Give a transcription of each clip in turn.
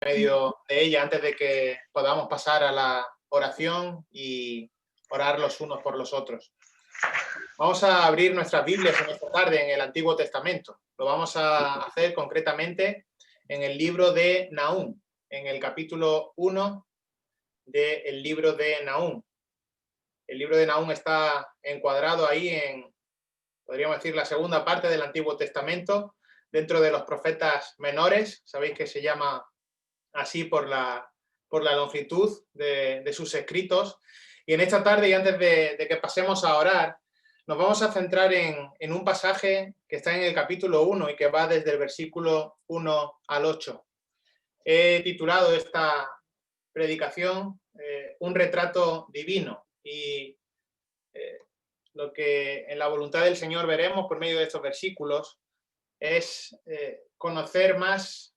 medio de ella antes de que podamos pasar a la oración y orar los unos por los otros. Vamos a abrir nuestras Biblias en esta tarde en el Antiguo Testamento. Lo vamos a hacer concretamente en el libro de Nahum, en el capítulo 1 del libro de Nahum. El libro de Nahum está encuadrado ahí en, podríamos decir, la segunda parte del Antiguo Testamento, dentro de los profetas menores. Sabéis que se llama así por la longitud de sus escritos. Y en esta tarde, y antes de que pasemos a orar, nos vamos a centrar en un pasaje que está en el capítulo 1 y que va desde el versículo 1 al 8. He titulado esta predicación Un retrato divino, y lo que en la voluntad del Señor veremos por medio de estos versículos es conocer más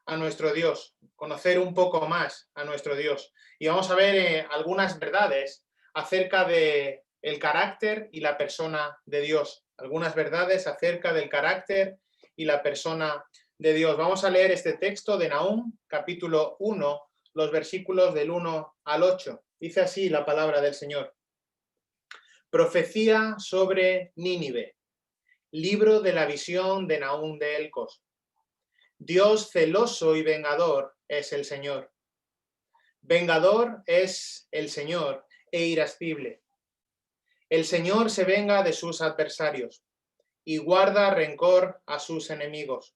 a nuestro Dios, conocer un poco más a nuestro Dios. Y vamos a ver algunas verdades acerca de el carácter y la persona de Dios. Algunas verdades acerca del carácter y la persona de Dios. Vamos a leer este texto de Nahum, capítulo 1, los versículos del 1 al 8. Dice así la palabra del Señor. Profecía sobre Nínive. Libro de la visión de Nahum de Elcos. Dios celoso y vengador es el Señor. Vengador es el Señor e irascible. El Señor se venga de sus adversarios y guarda rencor a sus enemigos.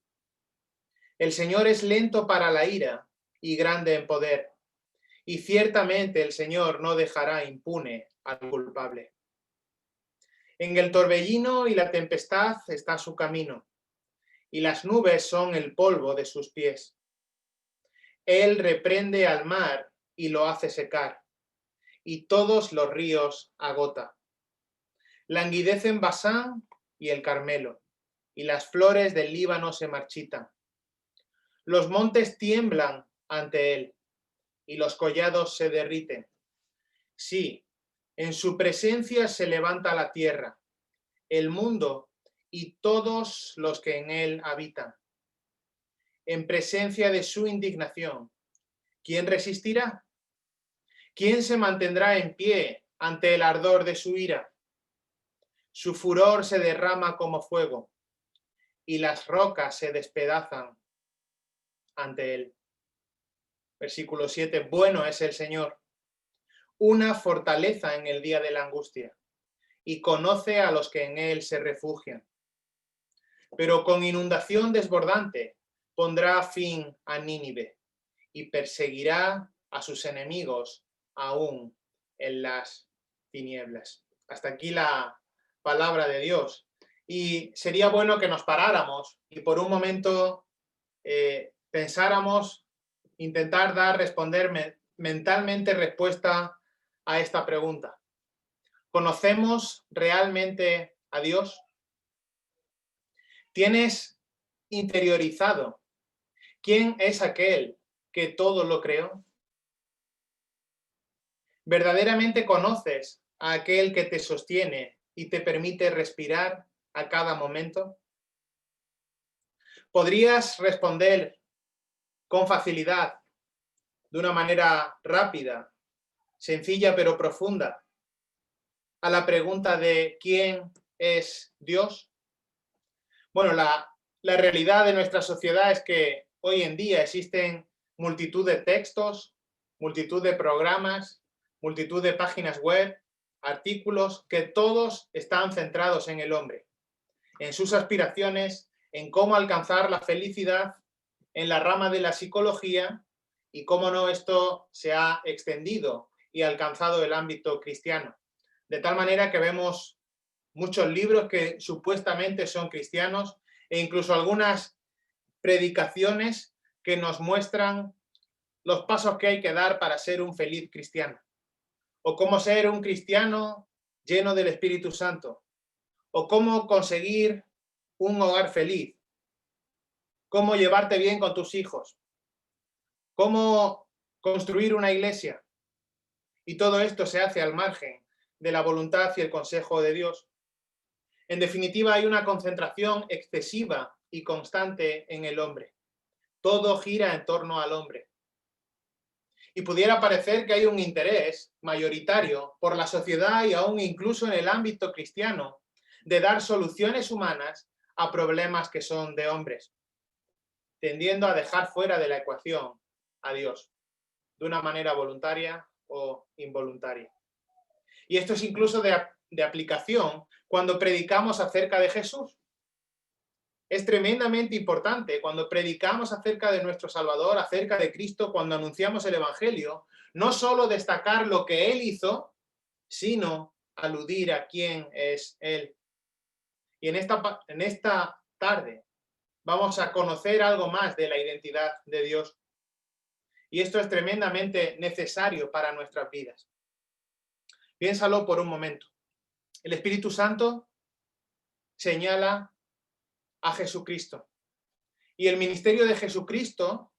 El Señor es lento para la ira y grande en poder, y ciertamente el Señor no dejará impune al culpable. En el torbellino y la tempestad está su camino, y las nubes son el polvo de sus pies. Él reprende al mar y lo hace secar, y todos los ríos agota. Languidecen Basán y el Carmelo, y las flores del Líbano se marchitan. Los montes tiemblan ante él, y los collados se derriten. Sí, en su presencia se levanta la tierra, el mundo y todos los que en él habitan. En presencia de su indignación, ¿quién resistirá? ¿Quién se mantendrá en pie ante el ardor de su ira? Su furor se derrama como fuego, y las rocas se despedazan ante él. Versículo 7. Bueno es el Señor, una fortaleza en el día de la angustia, y conoce a los que en él se refugian. Pero con inundación desbordante pondrá fin a Nínive, y perseguirá a sus enemigos aún en las tinieblas. Hasta aquí la palabra de Dios. Y sería bueno que nos paráramos y por un momento pensáramos, intentar responder mentalmente respuesta a esta pregunta. ¿Conocemos realmente a Dios? ¿Tienes interiorizado quién es aquel que todo lo creó? ¿Verdaderamente conoces a aquel que te sostiene y te permite respirar a cada momento? ¿Podrías responder con facilidad, de una manera rápida, sencilla pero profunda, a la pregunta de ¿quién es Dios? Bueno, la realidad de nuestra sociedad es que hoy en día existen multitud de textos, multitud de programas, multitud de páginas web, artículos, que todos están centrados en el hombre, en sus aspiraciones, en cómo alcanzar la felicidad en la rama de la psicología y cómo no esto se ha extendido y alcanzado el ámbito cristiano. De tal manera que vemos muchos libros que supuestamente son cristianos e incluso algunas predicaciones que nos muestran los pasos que hay que dar para ser un feliz cristiano, o cómo ser un cristiano lleno del Espíritu Santo, o cómo conseguir un hogar feliz, cómo llevarte bien con tus hijos, cómo construir una iglesia. Y todo esto se hace al margen de la voluntad y el consejo de Dios. En definitiva, hay una concentración excesiva y constante en el hombre. Todo gira en torno al hombre. Y pudiera parecer que hay un interés mayoritario por la sociedad y aún incluso en el ámbito cristiano de dar soluciones humanas a problemas que son de hombres, tendiendo a dejar fuera de la ecuación a Dios, de una manera voluntaria o involuntaria. Y esto es incluso de aplicación cuando predicamos acerca de Jesús. Es tremendamente importante cuando predicamos acerca de nuestro Salvador, acerca de Cristo, cuando anunciamos el Evangelio, no solo destacar lo que Él hizo, sino aludir a quién es Él. Y en esta tarde vamos a conocer algo más de la identidad de Dios. Y esto es tremendamente necesario para nuestras vidas. Piénsalo por un momento. El Espíritu Santo señala a Jesucristo. Y el ministerio de Jesucristo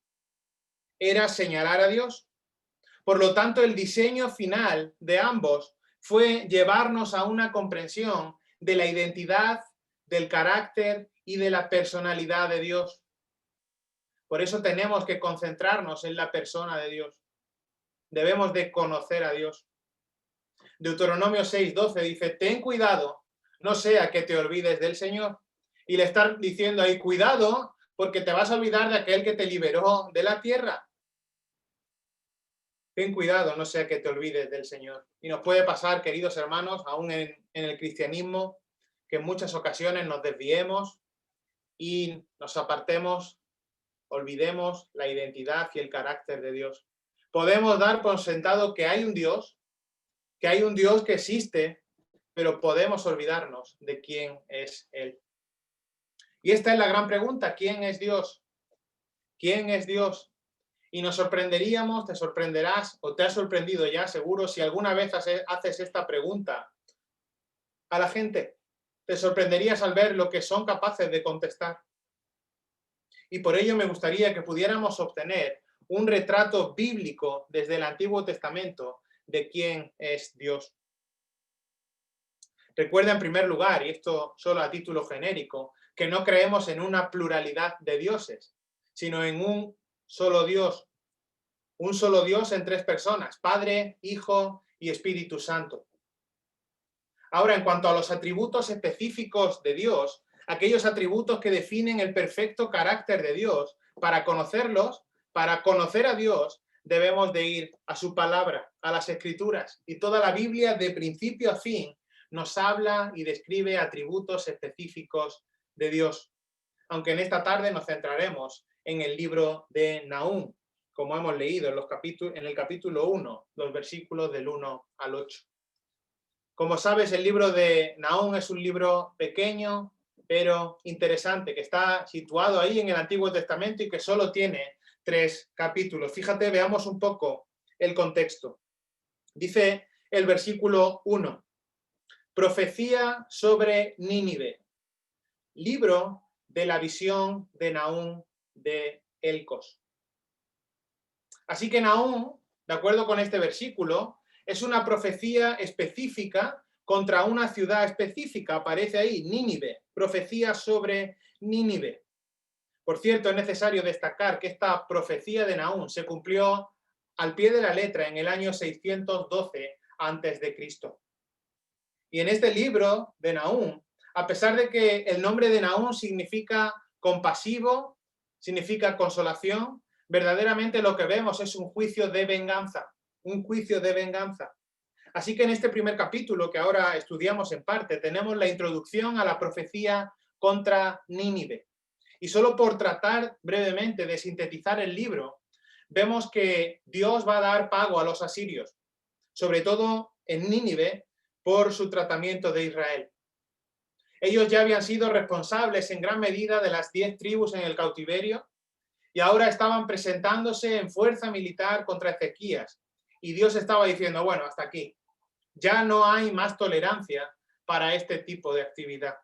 era señalar a Dios. Por lo tanto, el diseño final de ambos fue llevarnos a una comprensión de la identidad, del carácter y de la personalidad de Dios. Por eso tenemos que concentrarnos en la persona de Dios. Debemos de conocer a Dios. Deuteronomio 6:12 dice, ten cuidado, no sea que te olvides del Señor. Y le están diciendo ahí, cuidado, porque te vas a olvidar de aquel que te liberó de la tierra. Ten cuidado, no sea que te olvides del Señor. Y nos puede pasar, queridos hermanos, aún en el cristianismo, que en muchas ocasiones nos desviemos y nos apartemos, olvidemos la identidad y el carácter de Dios. Podemos dar por sentado que hay un Dios que existe, pero podemos olvidarnos de quién es Él. Y esta es la gran pregunta, ¿quién es Dios? ¿Quién es Dios? Y nos sorprenderíamos, te sorprenderás o te has sorprendido ya seguro si alguna vez haces esta pregunta a la gente. Te sorprenderías al ver lo que son capaces de contestar. Y por ello me gustaría que pudiéramos obtener un retrato bíblico desde el Antiguo Testamento de quién es Dios. Recuerda en primer lugar, y esto solo a título genérico, que no creemos en una pluralidad de dioses, sino en un solo Dios en tres personas, Padre, Hijo y Espíritu Santo. Ahora, en cuanto a los atributos específicos de Dios, aquellos atributos que definen el perfecto carácter de Dios, para conocerlos, para conocer a Dios, debemos de ir a su palabra, a las Escrituras, y toda la Biblia de principio a fin nos habla y describe atributos específicos de Dios. Aunque en esta tarde nos centraremos en el libro de Nahum, como hemos leído en el capítulo 1, los versículos del 1 al 8. Como sabes, el libro de Nahum es un libro pequeño, pero interesante, que está situado ahí en el Antiguo Testamento y que solo tiene 3 capítulos. Fíjate, veamos un poco el contexto. Dice el versículo 1, profecía sobre Nínive, libro de la visión de Nahum de Elcos. Así que Nahum, de acuerdo con este versículo, es una profecía específica contra una ciudad específica. Aparece ahí, Nínive, profecía sobre Nínive. Por cierto, es necesario destacar que esta profecía de Nahum se cumplió al pie de la letra en el año 612 a.C. Y en este libro de Nahum, a pesar de que el nombre de Nahum significa compasivo, significa consolación, verdaderamente lo que vemos es un juicio de venganza, un juicio de venganza. Así que en este primer capítulo, que ahora estudiamos en parte, tenemos la introducción a la profecía contra Nínive. Y solo por tratar brevemente de sintetizar el libro, vemos que Dios va a dar pago a los asirios, sobre todo en Nínive, por su tratamiento de Israel. Ellos ya habían sido responsables en gran medida de las 10 tribus en el cautiverio y ahora estaban presentándose en fuerza militar contra Ezequías. Y Dios estaba diciendo, bueno, hasta aquí. Ya no hay más tolerancia para este tipo de actividad.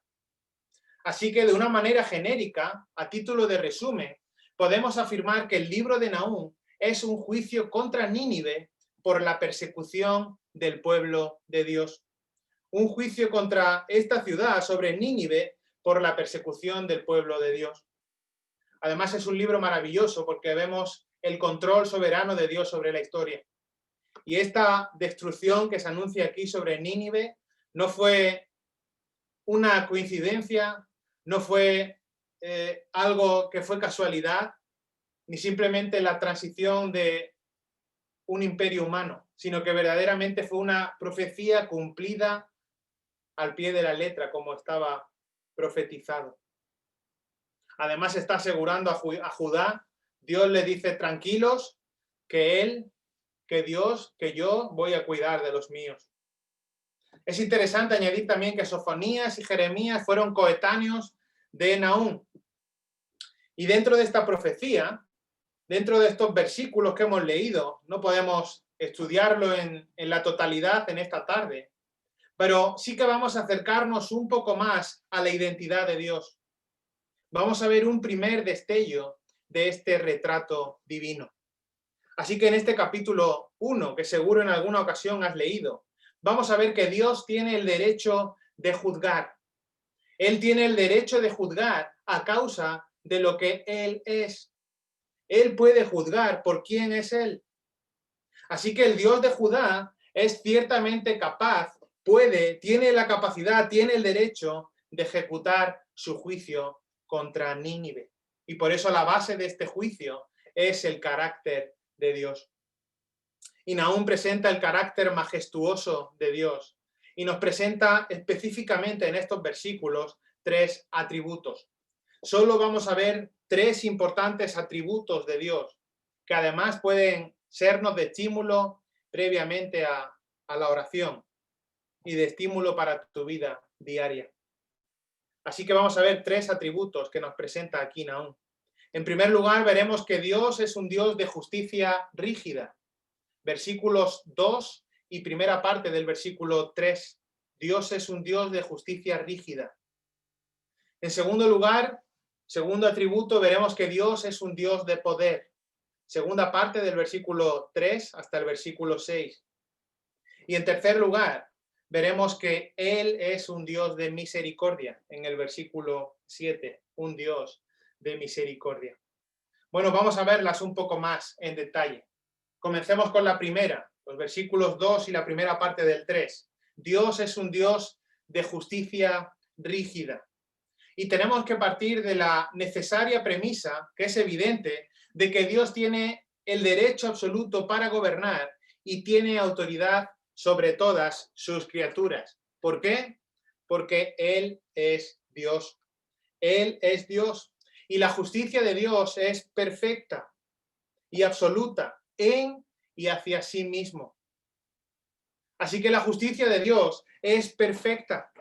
Así que de una manera genérica, a título de resumen, podemos afirmar que el libro de Nahum es un juicio contra Nínive por la persecución del pueblo de Dios. Un juicio contra esta ciudad sobre Nínive por la persecución del pueblo de Dios. Además es un libro maravilloso porque vemos el control soberano de Dios sobre la historia. Y esta destrucción que se anuncia aquí sobre Nínive no fue una coincidencia, no fue algo que fue casualidad, ni simplemente la transición de un imperio humano, sino que verdaderamente fue una profecía cumplida al pie de la letra, como estaba profetizado. Además está asegurando a Judá, Dios le dice, tranquilos, que Dios, que yo voy a cuidar de los míos. Es interesante añadir también que Sofonías y Jeremías fueron coetáneos de Nahum. Y dentro de esta profecía, dentro de estos versículos que hemos leído, no podemos estudiarlo en la totalidad en esta tarde, pero sí que vamos a acercarnos un poco más a la identidad de Dios. Vamos a ver un primer destello de este retrato divino. Así que en este capítulo 1, que seguro en alguna ocasión has leído, vamos a ver que Dios tiene el derecho de juzgar. Él tiene el derecho de juzgar a causa de lo que Él es. Él puede juzgar por quién es Él. Así que el Dios de Judá es ciertamente capaz, tiene la capacidad, tiene el derecho de ejecutar su juicio contra Nínive. Y por eso la base de este juicio es el carácter de Dios. Y Nahum presenta el carácter majestuoso de Dios y nos presenta específicamente en estos versículos 3 atributos. Solo vamos a ver 3 importantes atributos de Dios, que además pueden sernos de estímulo previamente a la oración y de estímulo para tu vida diaria. Así que vamos a ver 3 atributos que nos presenta aquí Nahum. En primer lugar, veremos que Dios es un Dios de justicia rígida. Versículos 2 y primera parte del versículo 3. Dios es un Dios de justicia rígida. En segundo lugar, segundo atributo, veremos que Dios es un Dios de poder. Segunda parte del versículo 3 hasta el versículo 6. Y en tercer lugar, veremos que Él es un Dios de misericordia, en el versículo 7, un Dios de misericordia. Bueno, vamos a verlas un poco más en detalle. Comencemos con la primera, los versículos 2 y la primera parte del 3. Dios es un Dios de justicia rígida. Y tenemos que partir de la necesaria premisa, que es evidente, de que Dios tiene el derecho absoluto para gobernar y tiene autoridad sobre todas sus criaturas. ¿Por qué? Porque Él es Dios. Él es Dios. Y la justicia de Dios es perfecta y absoluta en y hacia sí mismo. Así que la justicia de Dios es perfecta.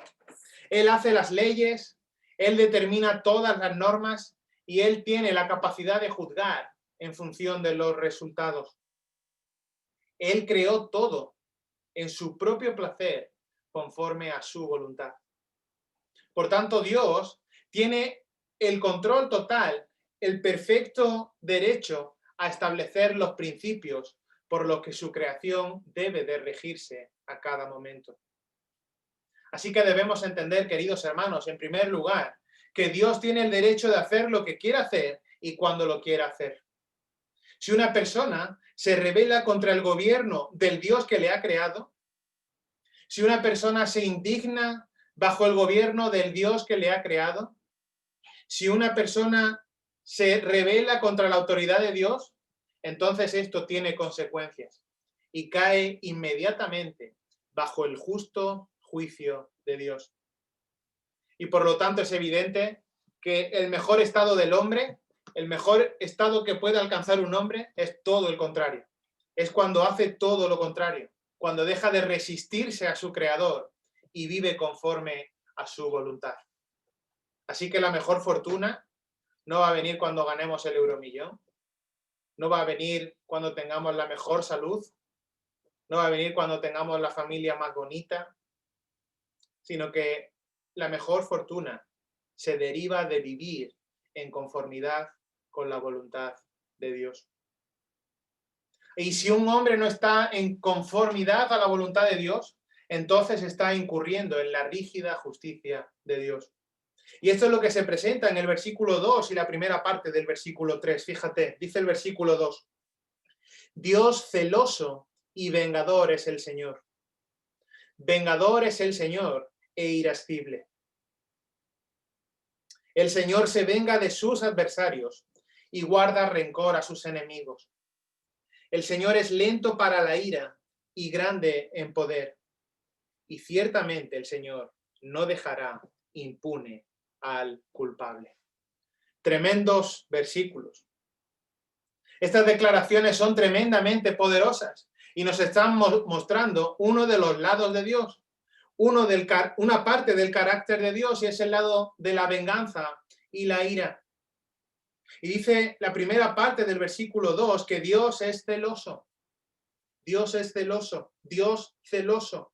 Él hace las leyes, Él determina todas las normas y Él tiene la capacidad de juzgar en función de los resultados. Él creó todo en su propio placer conforme a su voluntad. Por tanto, Dios tiene el control total, el perfecto derecho a establecer los principios por los que su creación debe de regirse a cada momento. Así que debemos entender, queridos hermanos, en primer lugar, que Dios tiene el derecho de hacer lo que quiera hacer y cuando lo quiera hacer. Si una persona se rebela contra el gobierno del Dios que le ha creado, si una persona se indigna bajo el gobierno del Dios que le ha creado, si una persona se rebela contra la autoridad de Dios, entonces esto tiene consecuencias y cae inmediatamente bajo el justo juicio de Dios. Y por lo tanto es evidente que el mejor estado del hombre, el mejor estado que puede alcanzar un hombre es todo el contrario. Es cuando hace todo lo contrario, cuando deja de resistirse a su creador y vive conforme a su voluntad. Así que la mejor fortuna no va a venir cuando ganemos el euromillón, no va a venir cuando tengamos la mejor salud, no va a venir cuando tengamos la familia más bonita, sino que la mejor fortuna se deriva de vivir en conformidad con la voluntad de Dios. Y si un hombre no está en conformidad a la voluntad de Dios, entonces está incurriendo en la rígida justicia de Dios. Y esto es lo que se presenta en el versículo 2 y la primera parte del versículo 3. Fíjate, dice el versículo 2. Dios celoso y vengador es el Señor. Vengador es el Señor e irascible. El Señor se venga de sus adversarios y guarda rencor a sus enemigos. El Señor es lento para la ira y grande en poder. Y ciertamente el Señor no dejará impune al culpable. Tremendos versículos. Estas declaraciones son tremendamente poderosas y nos están mostrando uno de los lados de Dios, una parte del carácter de Dios, y es el lado de la venganza y la ira. Y dice la primera parte del versículo 2 que Dios es celoso. Dios es celoso, Dios celoso.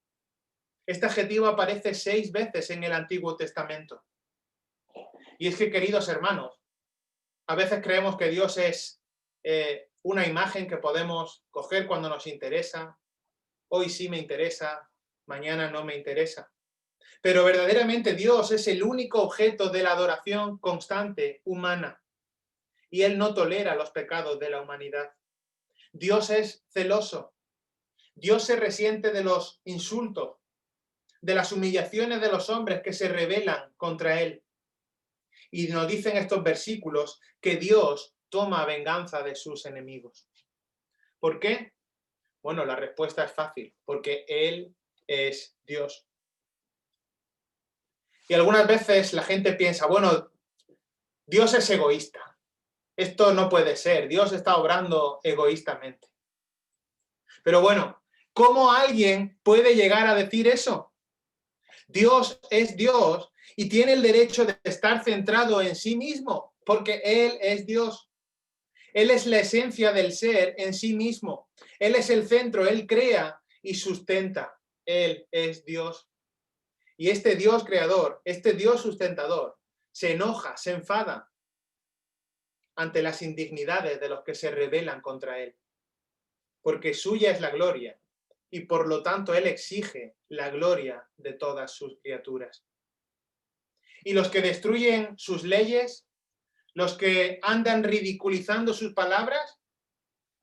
Este adjetivo aparece 6 veces en el Antiguo Testamento. Y es que, queridos hermanos, a veces creemos que Dios es una imagen que podemos coger cuando nos interesa. Hoy sí me interesa, mañana no me interesa. Pero verdaderamente Dios es el único objeto de la adoración constante humana. Y Él no tolera los pecados de la humanidad. Dios es celoso. Dios se resiente de los insultos, de las humillaciones de los hombres que se rebelan contra Él. Y nos dicen estos versículos que Dios toma venganza de sus enemigos. ¿Por qué? Bueno, la respuesta es fácil, porque Él es Dios. Y algunas veces la gente piensa, bueno, Dios es egoísta. Esto no puede ser, Dios está obrando egoístamente. Pero bueno, ¿cómo alguien puede llegar a decir eso? Dios es Dios y tiene el derecho de estar centrado en sí mismo, porque Él es Dios. Él es la esencia del ser en sí mismo. Él es el centro, Él crea y sustenta. Él es Dios. Y este Dios creador, este Dios sustentador, se enoja, se enfada ante las indignidades de los que se rebelan contra Él. Porque suya es la gloria y por lo tanto Él exige la gloria de todas sus criaturas. Y los que destruyen sus leyes, los que andan ridiculizando sus palabras,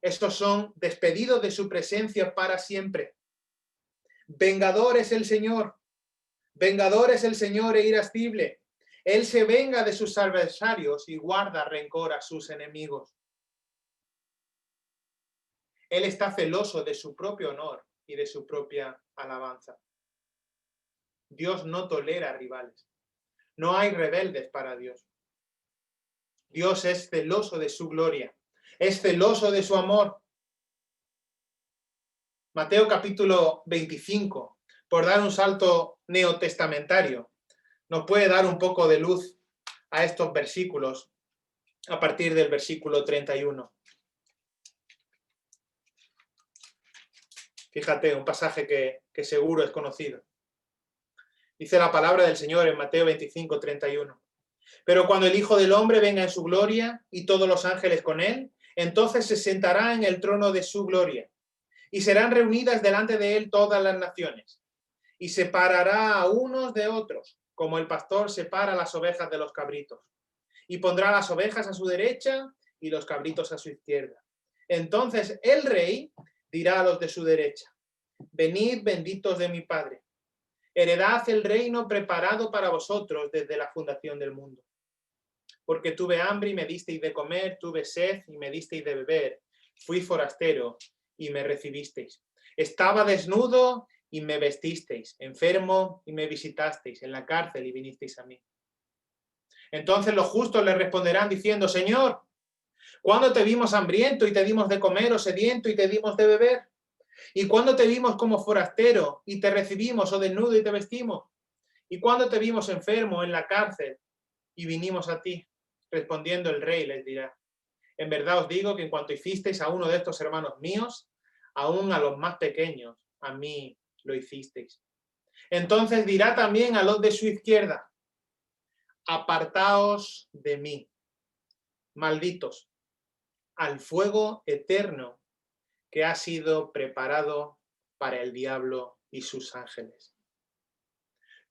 estos son despedidos de su presencia para siempre. Vengador es el Señor e irascible. Él se venga de sus adversarios y guarda rencor a sus enemigos. Él está celoso de su propio honor y de su propia alabanza. Dios no tolera rivales. No hay rebeldes para Dios. Dios es celoso de su gloria. Es celoso de su amor. Mateo capítulo 25, por dar un salto neotestamentario, nos puede dar un poco de luz a estos versículos a partir del versículo 31. Fíjate, un pasaje que seguro es conocido. Dice la palabra del Señor en Mateo 25, 31. Pero cuando el Hijo del Hombre venga en su gloria y todos los ángeles con él, entonces se sentará en el trono de su gloria y serán reunidas delante de él todas las naciones y separará a unos de otros, como el pastor separa las ovejas de los cabritos, y pondrá las ovejas a su derecha y los cabritos a su izquierda. Entonces el rey dirá a los de su derecha: venid, benditos de mi Padre, heredad el reino preparado para vosotros desde la fundación del mundo. Porque tuve hambre y me disteis de comer, tuve sed y me disteis de beber, fui forastero y me recibisteis. Estaba desnudo y me vestisteis, enfermo y me visitasteis, en la cárcel y vinisteis a mí. Entonces los justos le responderán diciendo: Señor, ¿cuándo te vimos hambriento y te dimos de comer, o sediento y te dimos de beber? ¿Y cuándo te vimos como forastero y te recibimos, o desnudo y te vestimos? ¿Y cuándo te vimos enfermo en la cárcel y vinimos a ti? Respondiendo el rey les dirá: en verdad os digo que en cuanto hicisteis a uno de estos hermanos míos, aún a los más pequeños, a mí lo hicisteis. Entonces dirá también a los de su izquierda: apartaos de mí, malditos, al fuego eterno que ha sido preparado para el diablo y sus ángeles.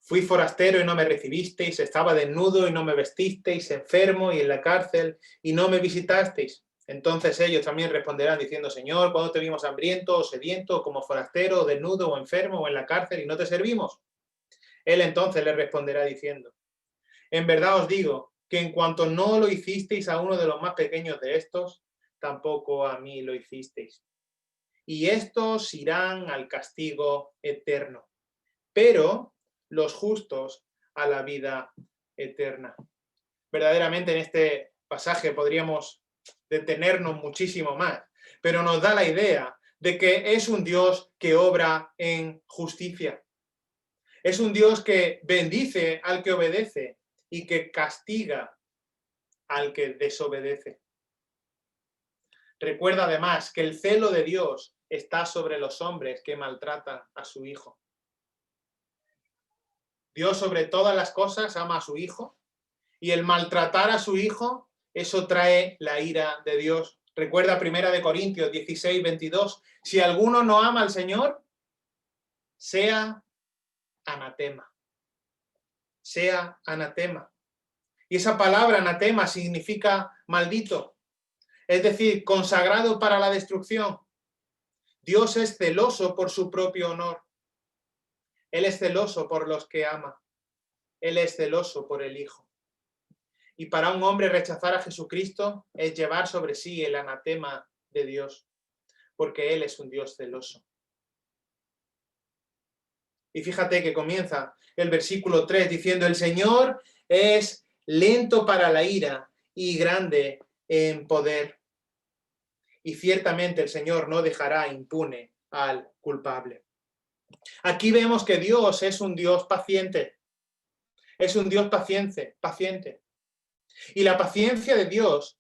Fui forastero y no me recibisteis, estaba desnudo y no me vestisteis, enfermo y en la cárcel y no me visitasteis. Entonces ellos también responderán diciendo, Señor, ¿cuándo te vimos hambriento o sediento, o como forastero, o desnudo, o enfermo, o en la cárcel, y no te servimos? Él entonces les responderá diciendo, en verdad os digo que en cuanto no lo hicisteis a uno de los más pequeños de estos, tampoco a mí lo hicisteis. Y estos irán al castigo eterno, pero los justos a la vida eterna. Verdaderamente en este pasaje podríamos detenernos muchísimo más, pero nos da la idea de que es un Dios que obra en justicia. Es un Dios que bendice al que obedece y que castiga al que desobedece. Recuerda además que el celo de Dios está sobre los hombres que maltratan a su Hijo. Dios sobre todas las cosas ama a su Hijo y el maltratar a su Hijo, eso trae la ira de Dios. Recuerda 1 Corintios 16, 22. Si alguno no ama al Señor, sea anatema. Sea anatema. Y esa palabra anatema significa maldito, es decir, consagrado para la destrucción. Dios es celoso por su propio honor. Él es celoso por los que ama. Él es celoso por el Hijo. Y para un hombre rechazar a Jesucristo es llevar sobre sí el anatema de Dios, porque Él es un Dios celoso. Y fíjate que comienza el versículo 3 diciendo, el Señor es lento para la ira y grande en poder. Y ciertamente el Señor no dejará impune al culpable. Aquí vemos que Dios es un Dios paciente. Es un Dios paciente. Y la paciencia de Dios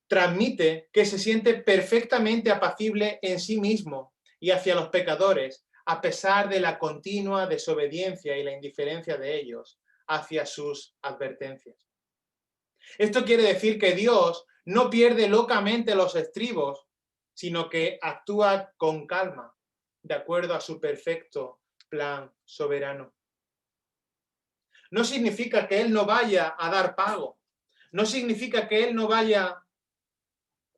transmite que se siente perfectamente apacible en sí mismo y hacia los pecadores, a pesar de la continua desobediencia y la indiferencia de ellos hacia sus advertencias. Esto quiere decir que Dios no pierde locamente los estribos, sino que actúa con calma, de acuerdo a su perfecto plan soberano. No significa que Él no vaya a dar pago, no significa que Él no vaya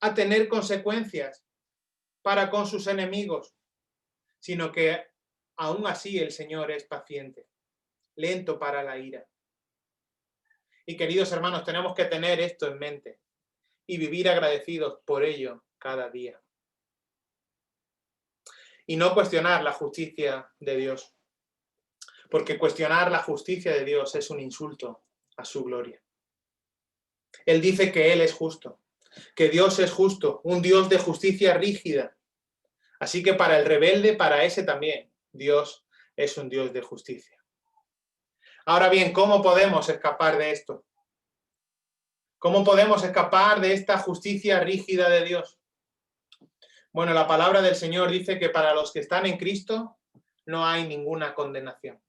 a tener consecuencias para con sus enemigos, sino que aún así el Señor es paciente, lento para la ira. Y queridos hermanos, tenemos que tener esto en mente y vivir agradecidos por ello cada día. Y no cuestionar la justicia de Dios, porque cuestionar la justicia de Dios es un insulto a su gloria. Él dice que Él es justo, que Dios es justo, un Dios de justicia rígida. Así que para el rebelde, para ese también, Dios es un Dios de justicia. Ahora bien, ¿cómo podemos escapar de esto? ¿Cómo podemos escapar de esta justicia rígida de Dios? Bueno, la palabra del Señor dice que para los que están en Cristo no hay ninguna condenación.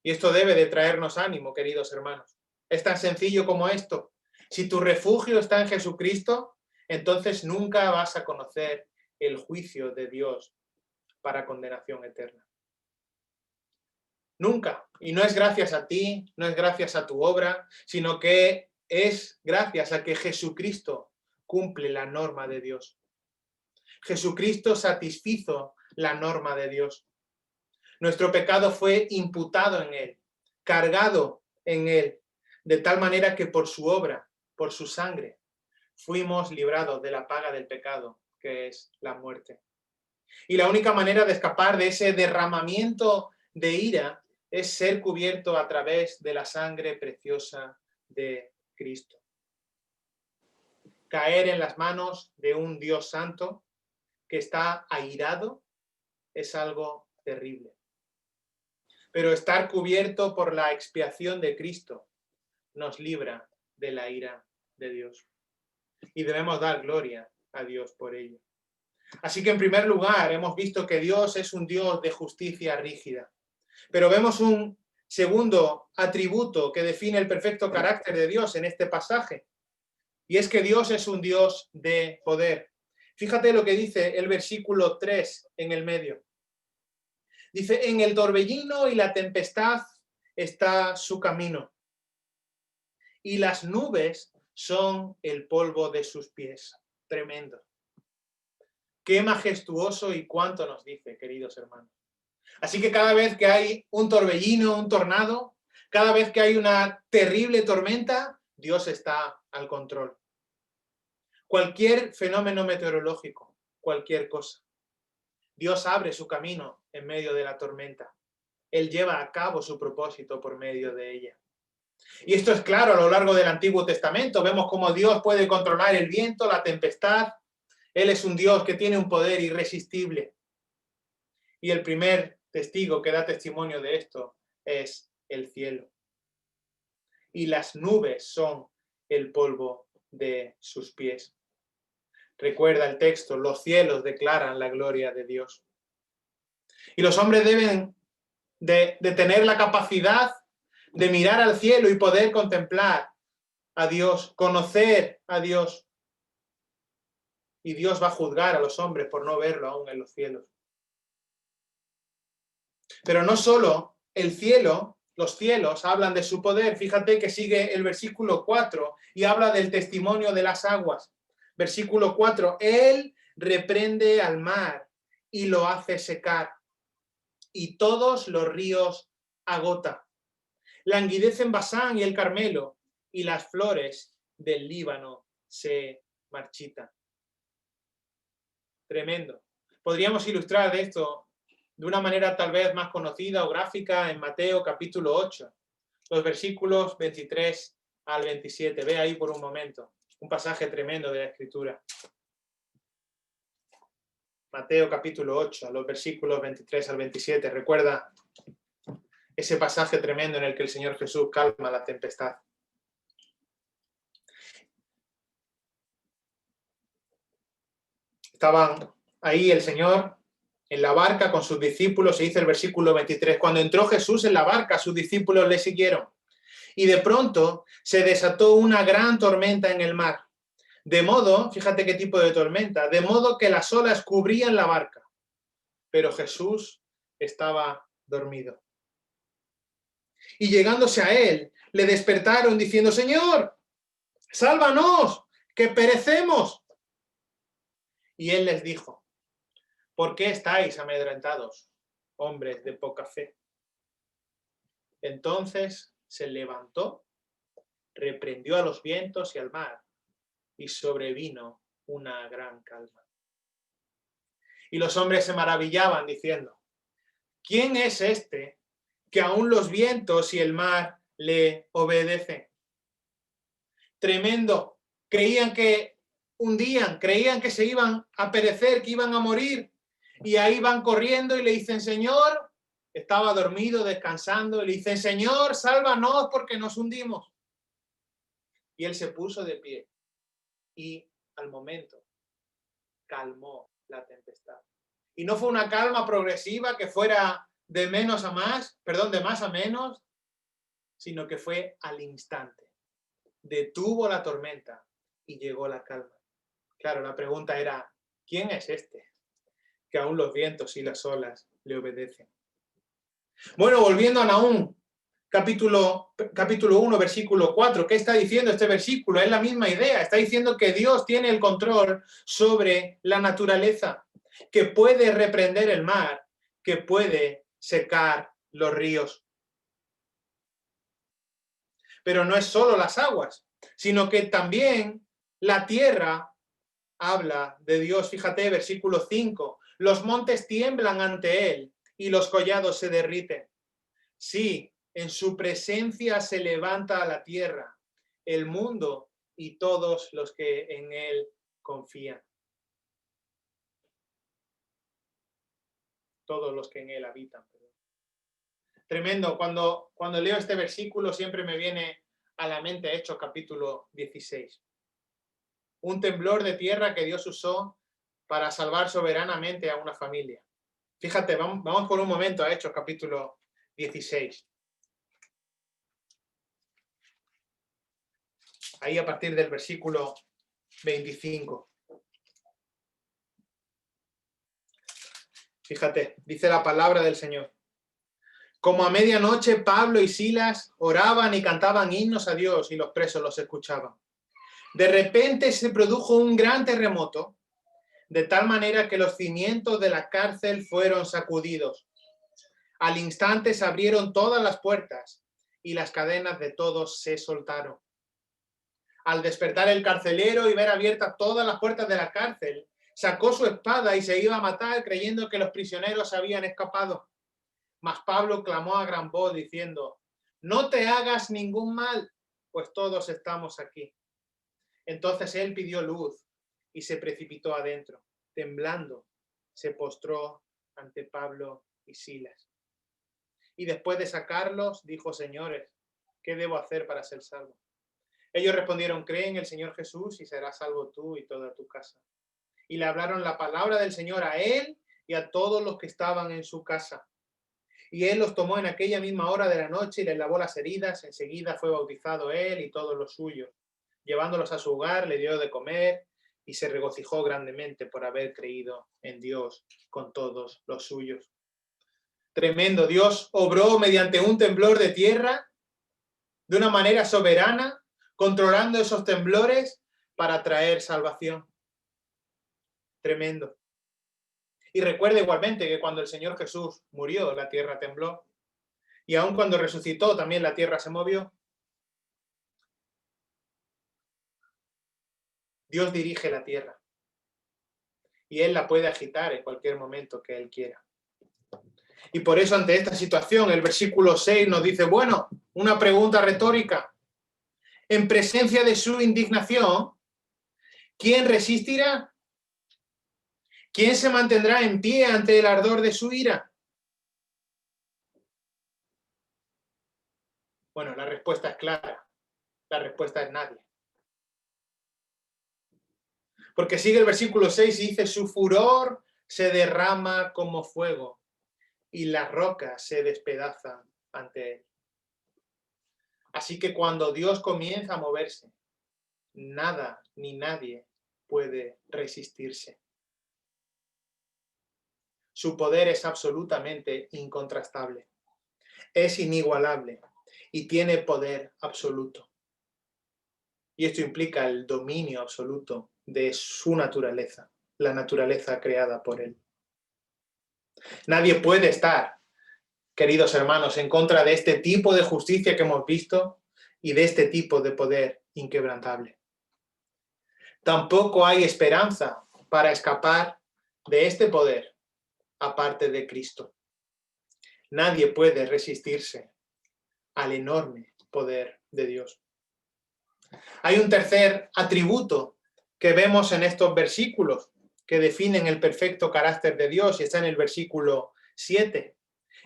Y esto debe de traernos ánimo, queridos hermanos. Es tan sencillo como esto. Si tu refugio está en Jesucristo, entonces nunca vas a conocer el juicio de Dios para condenación eterna. Nunca. Y no es gracias a ti, no es gracias a tu obra, sino que es gracias a que Jesucristo cumple la norma de Dios. Jesucristo satisfizo la norma de Dios. Nuestro pecado fue imputado en Él, cargado en Él, de tal manera que por su obra, por su sangre, fuimos librados de la paga del pecado, que es la muerte. Y la única manera de escapar de ese derramamiento de ira es ser cubierto a través de la sangre preciosa de Cristo. Caer en las manos de un Dios santo que está airado es algo terrible. Pero estar cubierto por la expiación de Cristo nos libra de la ira de Dios. Y debemos dar gloria a Dios por ello. Así que en primer lugar hemos visto que Dios es un Dios de justicia rígida. Pero vemos un segundo atributo que define el perfecto carácter de Dios en este pasaje. Y es que Dios es un Dios de poder. Fíjate lo que dice el versículo 3 en el medio. Dice, en el torbellino y la tempestad está su camino, y las nubes son el polvo de sus pies. tremendo. Qué majestuoso y cuánto nos dice, queridos hermanos. Así que cada vez que hay un torbellino, un tornado, cada vez que hay una terrible tormenta, Dios está al control. Cualquier fenómeno meteorológico, cualquier cosa. Dios abre su camino en medio de la tormenta. Él lleva a cabo su propósito por medio de ella. Y esto es claro a lo largo del Antiguo Testamento. Vemos cómo Dios puede controlar el viento, la tempestad. Él es un Dios que tiene un poder irresistible. Y el primer testigo que da testimonio de esto es el cielo. Y las nubes son el polvo de sus pies. Recuerda el texto, los cielos declaran la gloria de Dios. Y los hombres deben de tener la capacidad de mirar al cielo y poder contemplar a Dios, conocer a Dios. Y Dios va a juzgar a los hombres por no verlo aún en los cielos. Pero no solo el cielo, los cielos hablan de su poder. Fíjate que sigue el versículo 4 y habla del testimonio de las aguas. Versículo 4, Él reprende al mar y lo hace secar, y todos los ríos agota. Languidecen Basán y el Carmelo, y las flores del Líbano se marchitan. Tremendo. Podríamos ilustrar de esto de una manera tal vez más conocida o gráfica en Mateo capítulo 8, los versículos 23 al 27. Ve ahí por un momento, un pasaje tremendo de la Escritura. Mateo capítulo 8, los versículos 23 al 27. Recuerda ese pasaje tremendo en el que el Señor Jesús calma la tempestad. Estaban ahí el Señor en la barca con sus discípulos, se dice el versículo 23. Cuando entró Jesús en la barca, sus discípulos le siguieron. Y de pronto se desató una gran tormenta en el mar. De modo, fíjate qué tipo de tormenta, de modo que las olas cubrían la barca. Pero Jesús estaba dormido. Y llegándose a él, le despertaron diciendo, Señor, sálvanos, que perecemos. Y él les dijo, ¿por qué estáis amedrentados, hombres de poca fe? Entonces se levantó, reprendió a los vientos y al mar, y sobrevino una gran calma. Y los hombres se maravillaban diciendo, ¿quién es este que aún los vientos y el mar le obedecen? Tremendo. Creían que hundían, creían que se iban a perecer, que iban a morir, y ahí van corriendo y le dicen, Señor, estaba dormido, descansando, y le dicen, Señor, sálvanos porque nos hundimos. Y él se puso de pie y al momento calmó la tempestad. Y no fue una calma progresiva que fuera de menos a más, perdón, de más a menos, sino que fue al instante. Detuvo la tormenta y llegó la calma. Claro, la pregunta era, ¿quién es este que aún los vientos y las olas le obedecen? Bueno, volviendo a Nahum, capítulo 1, versículo 4, ¿qué está diciendo este versículo? Es la misma idea, está diciendo que Dios tiene el control sobre la naturaleza, que puede reprender el mar, que puede secar los ríos. Pero no es solo las aguas, sino que también la tierra habla de Dios. Fíjate, versículo 5, los montes tiemblan ante él y los collados se derriten. Sí, en su presencia se levanta la tierra, el mundo y todos los que en él confían. Todos los que en él habitan. Tremendo. Cuando leo este versículo siempre me viene a la mente Hechos capítulo 16. Un temblor de tierra que Dios usó para salvar soberanamente a una familia. Fíjate, vamos por un momento a Hechos capítulo 16. Ahí a partir del versículo 25. Fíjate, dice la palabra del Señor. Como a medianoche Pablo y Silas oraban y cantaban himnos a Dios y los presos los escuchaban. De repente se produjo un gran terremoto, de tal manera que los cimientos de la cárcel fueron sacudidos. Al instante se abrieron todas las puertas y las cadenas de todos se soltaron. Al despertar el carcelero y ver abiertas todas las puertas de la cárcel, sacó su espada y se iba a matar creyendo que los prisioneros habían escapado. Mas Pablo clamó a gran voz diciendo: no te hagas ningún mal, pues todos estamos aquí. Entonces él pidió luz y se precipitó adentro. Temblando, se postró ante Pablo y Silas. Y después de sacarlos, dijo: señores, ¿qué debo hacer para ser salvo? Ellos respondieron: cree en el Señor Jesús y serás salvo tú y toda tu casa. Y le hablaron la palabra del Señor a él y a todos los que estaban en su casa. Y él los tomó en aquella misma hora de la noche y les lavó las heridas. Enseguida fue bautizado él y todos los suyos. Llevándolos a su hogar, le dio de comer y se regocijó grandemente por haber creído en Dios con todos los suyos. Tremendo. Dios obró mediante un temblor de tierra de una manera soberana, controlando esos temblores para traer salvación. Tremendo. Y recuerda igualmente que cuando el Señor Jesús murió, la tierra tembló. Y aun cuando resucitó, también la tierra se movió. Dios dirige la tierra. Y Él la puede agitar en cualquier momento que Él quiera. Y por eso, ante esta situación, el versículo 6 nos dice, bueno, una pregunta retórica. En presencia de su indignación, ¿quién resistirá? ¿Quién se mantendrá en pie ante el ardor de su ira? Bueno, la respuesta es clara. La respuesta es nadie. Porque sigue el versículo 6 y dice, su furor se derrama como fuego y las rocas se despedazan ante él. Así que cuando Dios comienza a moverse, nada ni nadie puede resistirse. Su poder es absolutamente incontrastable, es inigualable y tiene poder absoluto. Y esto implica el dominio absoluto de su naturaleza, la naturaleza creada por él. Nadie puede estar, queridos hermanos, en contra de este tipo de justicia que hemos visto y de este tipo de poder inquebrantable. Tampoco hay esperanza para escapar de este poder aparte de Cristo. Nadie puede resistirse al enorme poder de Dios. Hay un tercer atributo que vemos en estos versículos que definen el perfecto carácter de Dios y está en el versículo 7.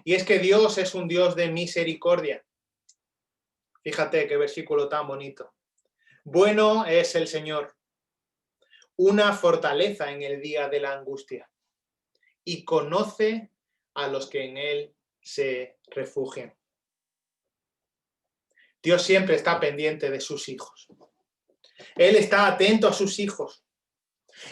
Y es que Dios es un Dios de misericordia. Fíjate qué versículo tan bonito. Bueno es el Señor, una fortaleza en el día de la angustia, y conoce a los que en él se refugian. Dios siempre está pendiente de sus hijos. Él está atento a sus hijos.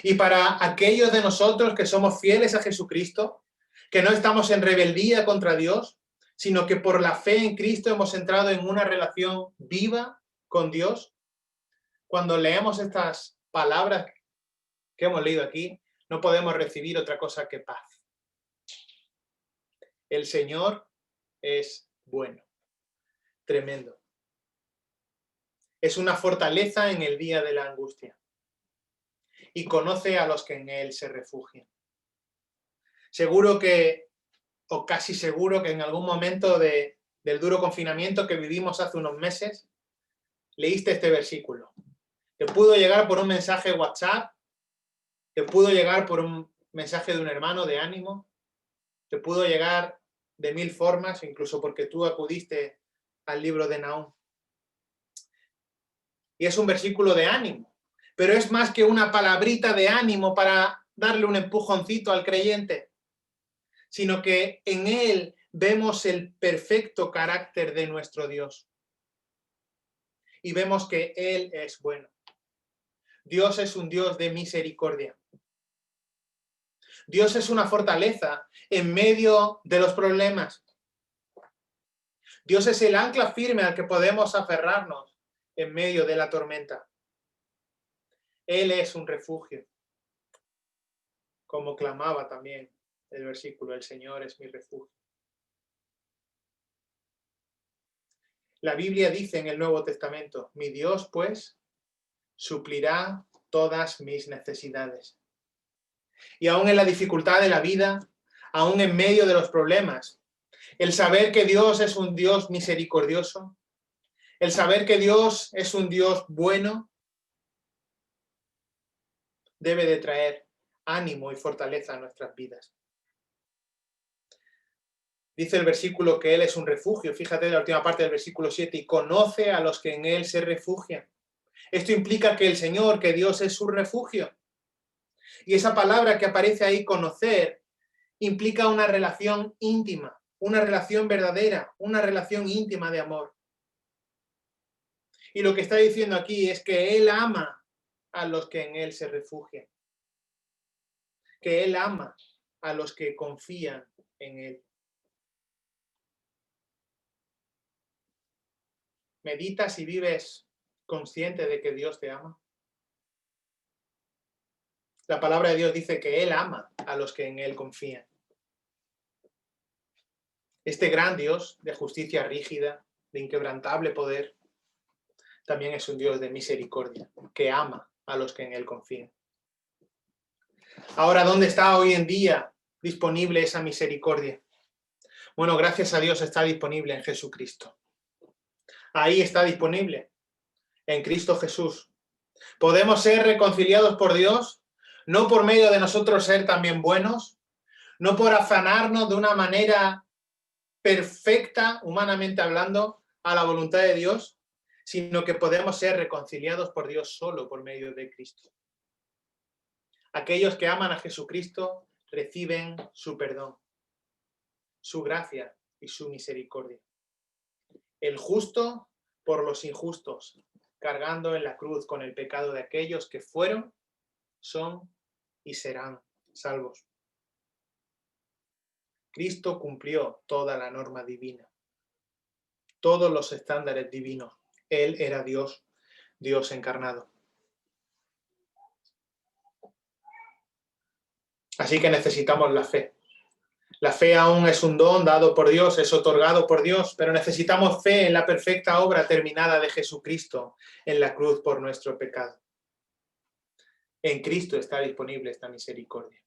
Y para aquellos de nosotros que somos fieles a Jesucristo, que no estamos en rebeldía contra Dios, sino que por la fe en Cristo hemos entrado en una relación viva con Dios, cuando leemos estas palabras que hemos leído aquí, no podemos recibir otra cosa que paz. El Señor es bueno, tremendo. Es una fortaleza en el día de la angustia y conoce a los que en él se refugian. Seguro que, o casi seguro que en algún momento del duro confinamiento que vivimos hace unos meses, leíste este versículo. Te pudo llegar por un mensaje de WhatsApp, te pudo llegar por un mensaje de un hermano de ánimo, te pudo llegar de mil formas, incluso porque tú acudiste al libro de Nahum. Y es un versículo de ánimo, pero es más que una palabrita de ánimo para darle un empujoncito al creyente, sino que en él vemos el perfecto carácter de nuestro Dios. Y vemos que Él es bueno. Dios es un Dios de misericordia. Dios es una fortaleza en medio de los problemas. Dios es el ancla firme al que podemos aferrarnos en medio de la tormenta. Él es un refugio, como clamaba también el versículo, el Señor es mi refugio. La Biblia dice en el Nuevo Testamento, mi Dios, pues, suplirá todas mis necesidades. Y aún en la dificultad de la vida, aún en medio de los problemas, el saber que Dios es un Dios misericordioso, el saber que Dios es un Dios bueno, debe de traer ánimo y fortaleza a nuestras vidas. Dice el versículo que Él es un refugio. Fíjate la última parte del versículo 7, y conoce a los que en Él se refugian. Esto implica que el Señor, que Dios es su refugio. Y esa palabra que aparece ahí, conocer, implica una relación íntima, una relación verdadera, una relación íntima de amor. Y lo que está diciendo aquí es que Él ama a los que en Él se refugian. Que Él ama a los que confían en Él. ¿Meditas y vives consciente de que Dios te ama? La palabra de Dios dice que Él ama a los que en Él confían. Este gran Dios de justicia rígida, de inquebrantable poder, también es un Dios de misericordia, que ama a los que en Él confían. Ahora, ¿dónde está hoy en día disponible esa misericordia? Bueno, gracias a Dios está disponible en Jesucristo. Ahí está disponible, en Cristo Jesús. Podemos ser reconciliados por Dios, no por medio de nosotros ser también buenos, no por afanarnos de una manera perfecta, humanamente hablando, a la voluntad de Dios, sino que podemos ser reconciliados por Dios solo por medio de Cristo. Aquellos que aman a Jesucristo reciben su perdón, su gracia y su misericordia. El justo por los injustos, cargando en la cruz con el pecado de aquellos que fueron, son y serán salvos. Cristo cumplió toda la norma divina, todos los estándares divinos. Él era Dios, Dios encarnado. Así que necesitamos la fe. La fe aún es un don dado por Dios, es otorgado por Dios, pero necesitamos fe en la perfecta obra terminada de Jesucristo en la cruz por nuestro pecado. En Cristo está disponible esta misericordia.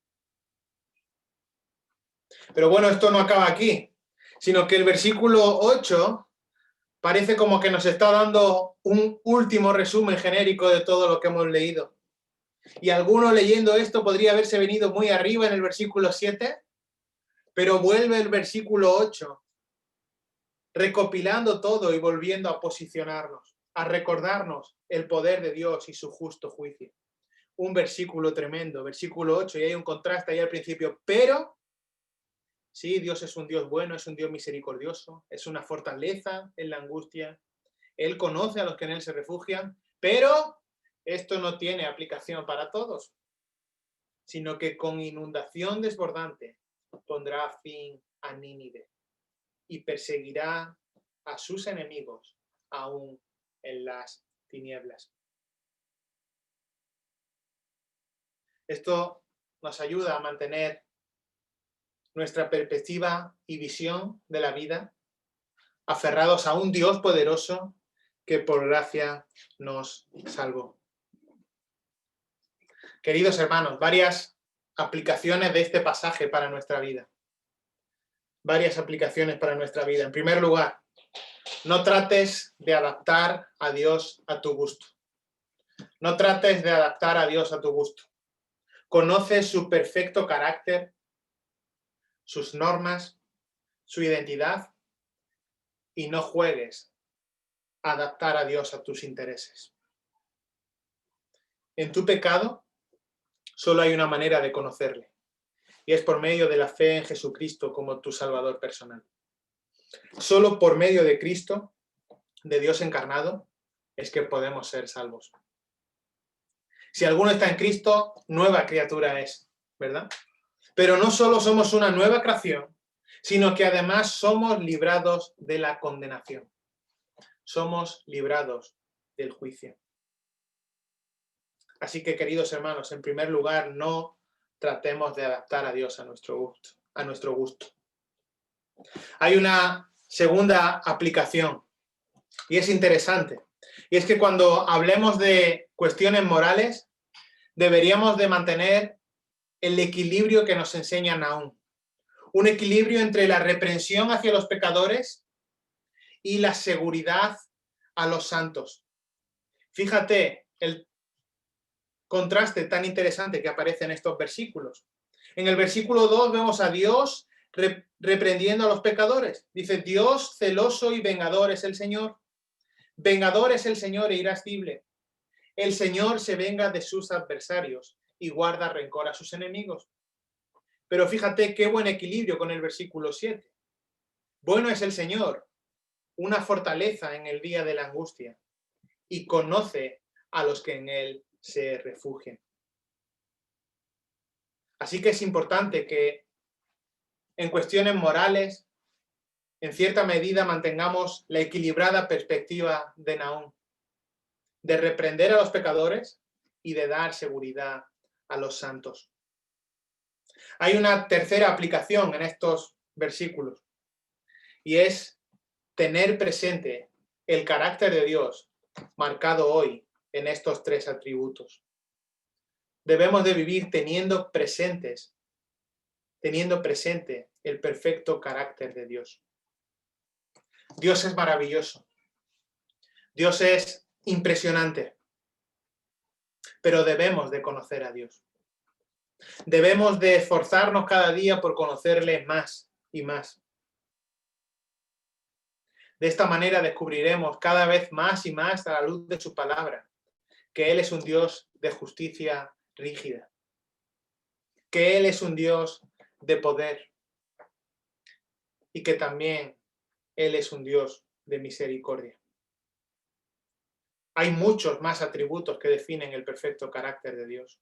Pero bueno, esto no acaba aquí, sino que el versículo 8 parece como que nos está dando un último resumen genérico de todo lo que hemos leído. Y alguno leyendo esto podría haberse venido muy arriba en el versículo 7, pero vuelve el versículo 8, recopilando todo y volviendo a posicionarnos, a recordarnos el poder de Dios y su justo juicio. Un versículo tremendo, versículo 8, y hay un contraste ahí al principio, pero sí, Dios es un Dios bueno, es un Dios misericordioso, es una fortaleza en la angustia. Él conoce a los que en Él se refugian, pero esto no tiene aplicación para todos, sino que con inundación desbordante pondrá fin a Nínive y perseguirá a sus enemigos aún en las tinieblas. Esto nos ayuda a mantener nuestra perspectiva y visión de la vida, aferrados a un Dios poderoso que por gracia nos salvó. Queridos hermanos, varias aplicaciones de este pasaje para nuestra vida. Varias aplicaciones para nuestra vida. En primer lugar, no trates de adaptar a Dios a tu gusto. No trates de adaptar a Dios a tu gusto. Conoce su perfecto carácter, sus normas, su identidad, y no juegues a adaptar a Dios a tus intereses. En tu pecado solo hay una manera de conocerle, y es por medio de la fe en Jesucristo como tu Salvador personal. Solo por medio de Cristo, de Dios encarnado, es que podemos ser salvos. Si alguno está en Cristo, nueva criatura es, ¿verdad? Pero no solo somos una nueva creación, sino que además somos librados de la condenación. Somos librados del juicio. Así que, queridos hermanos, en primer lugar, no tratemos de adaptar a Dios a nuestro gusto. Hay una segunda aplicación y es interesante. Y es que cuando hablemos de cuestiones morales, deberíamos de mantener el equilibrio que nos enseña Nahum. Un equilibrio entre la reprensión hacia los pecadores y la seguridad a los santos. Fíjate el contraste tan interesante que aparece en estos versículos. En el versículo 2 vemos a Dios reprendiendo a los pecadores. Dice, Dios celoso y vengador es el Señor. Vengador es el Señor e irascible. El Señor se venga de sus adversarios y guarda rencor a sus enemigos. Pero fíjate qué buen equilibrio con el versículo 7. Bueno es el Señor, una fortaleza en el día de la angustia, y conoce a los que en Él se refugian. Así que es importante que en cuestiones morales, en cierta medida, mantengamos la equilibrada perspectiva de Nahum, de reprender a los pecadores y de dar seguridad a los santos. Hay una tercera aplicación en estos versículos y es tener presente el carácter de Dios marcado hoy en estos tres atributos. Debemos de vivir teniendo presente el perfecto carácter de Dios. Dios es maravilloso. Dios es impresionante. Pero debemos de conocer a Dios. Debemos de esforzarnos cada día por conocerle más y más. De esta manera descubriremos cada vez más y más a la luz de su palabra que Él es un Dios de justicia rígida, que Él es un Dios de poder y que también Él es un Dios de misericordia. Hay muchos más atributos que definen el perfecto carácter de Dios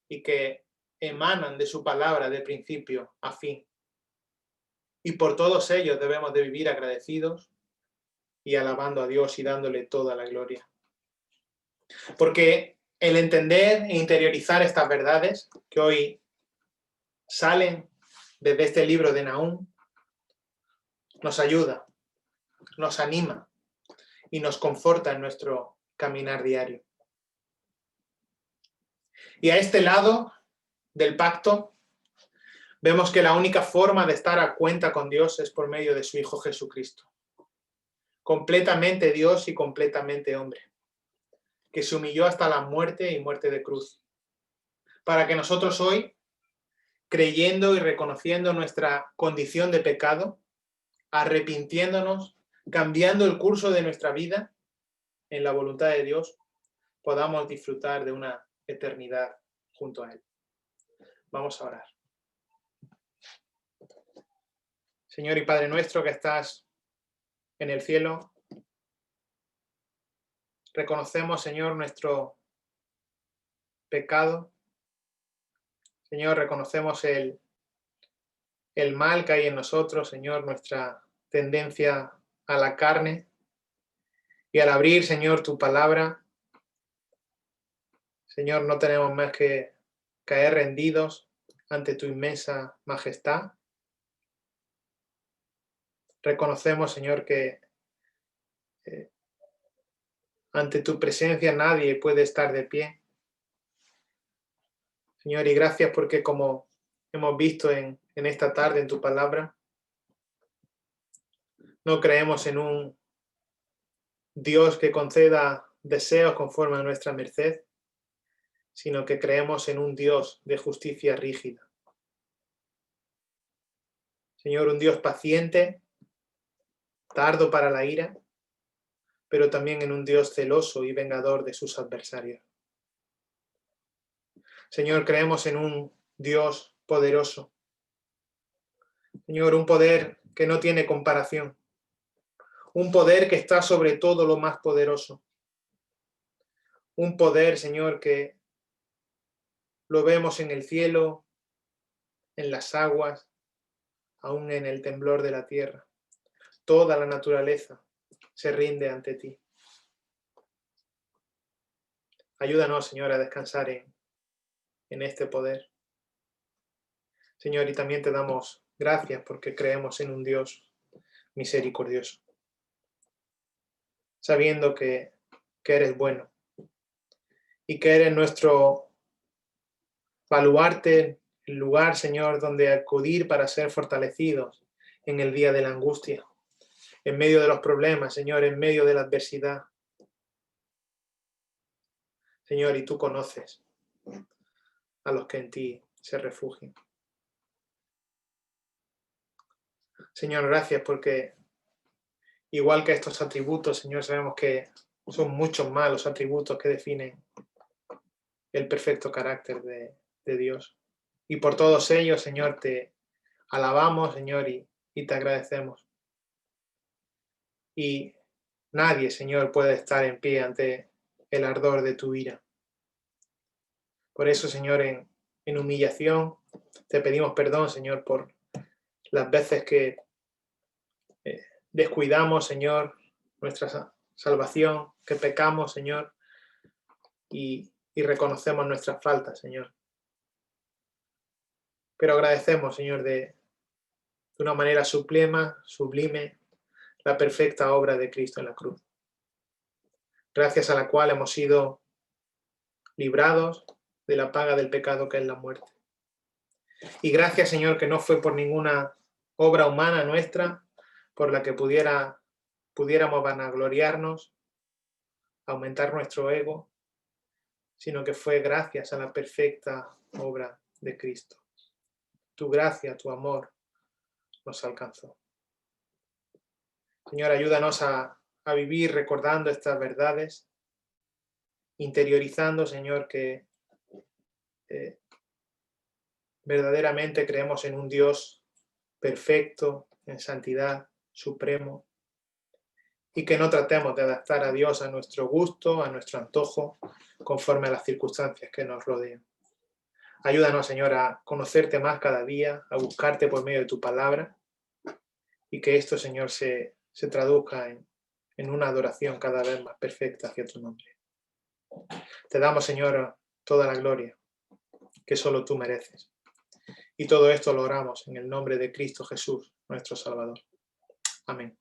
y que emanan de su palabra de principio a fin. Y por todos ellos debemos de vivir agradecidos y alabando a Dios y dándole toda la gloria. Porque el entender e interiorizar estas verdades que hoy salen desde este libro de Nahum nos ayuda, nos anima y nos conforta en nuestro caminar diario. Y a este lado del pacto vemos que la única forma de estar a cuenta con Dios es por medio de su Hijo Jesucristo. Completamente Dios y completamente hombre, que se humilló hasta la muerte y muerte de cruz, para que nosotros hoy, creyendo y reconociendo nuestra condición de pecado, arrepintiéndonos, cambiando el curso de nuestra vida en la voluntad de Dios, podamos disfrutar de una eternidad junto a Él. Vamos a orar. Señor y Padre nuestro que estás en el cielo, reconocemos, Señor, nuestro pecado. Señor, reconocemos el mal que hay en nosotros, Señor, nuestra tendencia a la carne. Y al abrir, Señor, tu palabra, Señor, no tenemos más que caer rendidos ante tu inmensa majestad. Reconocemos, Señor, que ante tu presencia nadie puede estar de pie. Señor, y gracias porque como hemos visto en esta tarde en tu palabra, no creemos en un Dios que conceda deseos conforme a nuestra merced, sino que creemos en un Dios de justicia rígida. Señor, un Dios paciente, tardo para la ira, pero también en un Dios celoso y vengador de sus adversarios. Señor, creemos en un Dios poderoso. Señor, un poder que no tiene comparación. Un poder que está sobre todo lo más poderoso. Un poder, Señor, que lo vemos en el cielo, en las aguas, aún en el temblor de la tierra. Toda la naturaleza se rinde ante ti. Ayúdanos, Señor, a descansar en este poder. Señor, y también te damos gracias porque creemos en un Dios misericordioso, sabiendo que eres bueno y que eres nuestro baluarte, el lugar, Señor, donde acudir para ser fortalecidos en el día de la angustia, en medio de los problemas, Señor, en medio de la adversidad. Señor, y tú conoces a los que en ti se refugian. Señor, gracias porque igual que estos atributos, Señor, sabemos que son muchos más los atributos que definen el perfecto carácter de Dios. Y por todos ellos, Señor, te alabamos, Señor, y te agradecemos. Y nadie, Señor, puede estar en pie ante el ardor de tu ira. Por eso, Señor, en humillación, te pedimos perdón, Señor, por las veces que descuidamos, Señor, nuestra salvación, que pecamos, Señor, y reconocemos nuestras faltas, Señor. Pero agradecemos, Señor, de una manera sublime, la perfecta obra de Cristo en la cruz, gracias a la cual hemos sido librados de la paga del pecado que es la muerte. Y gracias, Señor, que no fue por ninguna obra humana nuestra por la que pudiéramos vanagloriarnos, aumentar nuestro ego, sino que fue gracias a la perfecta obra de Cristo. Tu gracia, tu amor nos alcanzó. Señor, ayúdanos a vivir recordando estas verdades, interiorizando, Señor, que verdaderamente creemos en un Dios perfecto, en santidad, supremo, y que no tratemos de adaptar a Dios a nuestro gusto, a nuestro antojo, conforme a las circunstancias que nos rodean. Ayúdanos, Señor, a conocerte más cada día, a buscarte por medio de tu palabra, y que esto, Señor, se traduzca en una adoración cada vez más perfecta hacia tu nombre. Te damos, Señor, toda la gloria que solo tú mereces. Y todo esto lo oramos en el nombre de Cristo Jesús, nuestro Salvador. Amén.